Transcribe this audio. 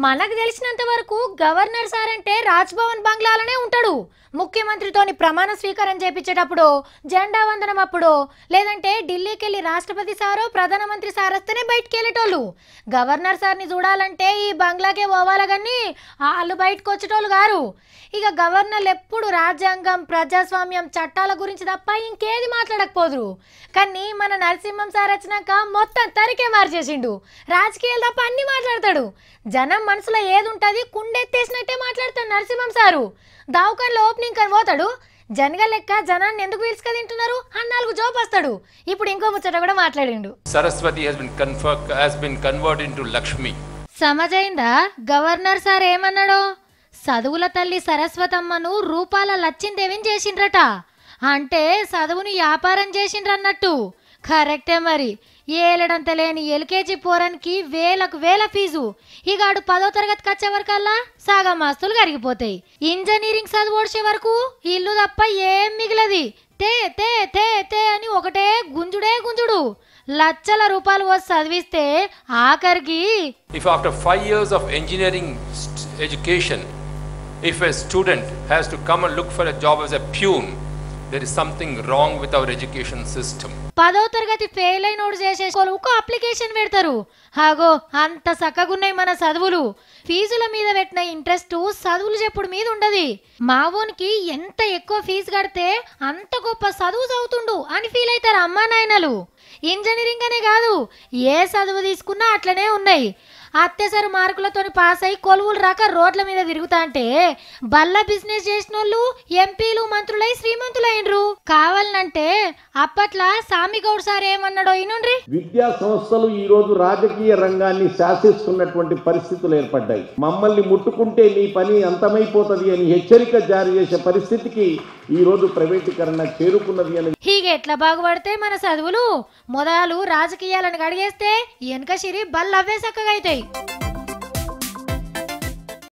మనకు తెలిసినంత వరకు గవర్నర్ సార్ అంటే రాజ్భవన్ బంగ్లాలనే ఉంటాడు. ముఖ్యమంత్రితోని ప్రమాణ స్వీకారం చేపించేటప్పుడు, జెండా వందనం అప్పుడు, లేదంటే ఢిల్లీకి వెళ్ళి రాష్ట్రపతి సారో ప్రధానమంత్రి సార్ వస్తేనే బయటికి వెళ్ళేటోళ్ళు. గవర్నర్ సార్ని చూడాలంటే ఈ బంగ్లాకే పోవాలి కానీ వాళ్ళు బయటకు వచ్చేటోళ్ళు గారు. ఇక గవర్నర్లు ఎప్పుడు రాజ్యాంగం, ప్రజాస్వామ్యం, చట్టాల గురించి తప్ప ఇంకేది మాట్లాడకపోదురు. కానీ మన నరసింహం సార్ వచ్చినాక మొత్తం తరికే మార్చేసిండు. రాజకీయాలు తప్ప అన్ని మాట్లాడతాడు. జనం మనసులో ఏది ఉంటుంది కుండెత్తేసినట్టే మాట్లాడతాడు నరసింహం సారు. దావకాన్లో ఓపెనింగ్ అని పోతాడు. జనగా లెక్క జనాన్ని ఎందుకు పిలుచుక తింటున్నారు అని 4 జోబు వస్తాడు. ఇప్పుడు ఇంకో ముచ్చట కూడా మాట్లాడిండు. Saraswati has been converted into Lakshmi. సమజైందా గవర్నర్ సార్ ఏమన్నాడో? చదువుల తల్లి సరస్వతమ్మను రూపాల లచ్చిందేవిని చేసిండ్రట. అంటే చదువుని వ్యాపారం చేసిండ్రన్నట్టు. కరెక్టే మరి. ఏలడంత లేని ఎల్కేజీ పోరానికి వేలకు వేల ఫీజు. ఇగాడు 10వ తరగతికి వచ్చే వరకల్లా సగం ఆస్తులు కరిగిపోతాయి. ఇంజనీరింగ్ చదువు ఓడ్చే వరకు ఇల్లు తప్ప ఏం మిగిలది. తే తే తే తే అని ఒకటే గుంజుడే గుంజుడు. లక్షల రూపాయలు వచ్చి చదివిస్తే ఆఖరికి If after 5 years of engineering education, if a student has to come and look for a job as a peon, there is something wrong with our education system. 10వ తరగతి ఫెయిల్ అయినోడు చేసేసుకోవాలి ఒక అప్లికేషన్ పెడతారు. హాగో అంత చక్కగున్నాయి మన చదువులు. ఫీజుల మీద పెట్టిన ఇంట్రెస్ట్ చదువులు చెప్పుడు మీద ఉండదు. మావోనికి ఎంత ఎక్కువ ఫీజు కడితే అంత గొప్ప చదువు చదువుతుండు అని ఫీల్ అవుతారు అమ్మా నాయనలు. ఇంజనీరింగ్ అనే కాదు, ఏ చదువు తీసుకున్నా అట్లనే ఉన్నాయి. అత్యవసర మార్కులతో పాస్ అయి కొలువులు రాక రోడ్ల మీద తిరుగుతా అంటే బల్ల బిజినెస్ చేసిన వాళ్ళు ఎంపీలు మంత్రులై శ్రీమంతులైనరు. కావాలంటే అప్పట్లా సామిగౌడ్ సార్ ఏమన్నాడో ఇనుండ్రి. విద్యా సంస్థలు ఈ రోజు రాజకీయ రంగాన్ని శాసిస్తున్నటువంటి పరిస్థితులు ఏర్పడ్డాయి. మమ్మల్ని ముట్టుకుంటే నీ పని అంతమైపోతుంది అని హెచ్చరిక జారీ చేసే పరిస్థితికి ఈ రోజు ప్రైవేటీకరణ చేరుకున్నది అని. ఎట్లా బాగుపడితే మన చదువులు మొదలు రాజకీయాలను గడిగేస్తే వెనక సిరి బల్లవే చక్కగా అవుతాయి.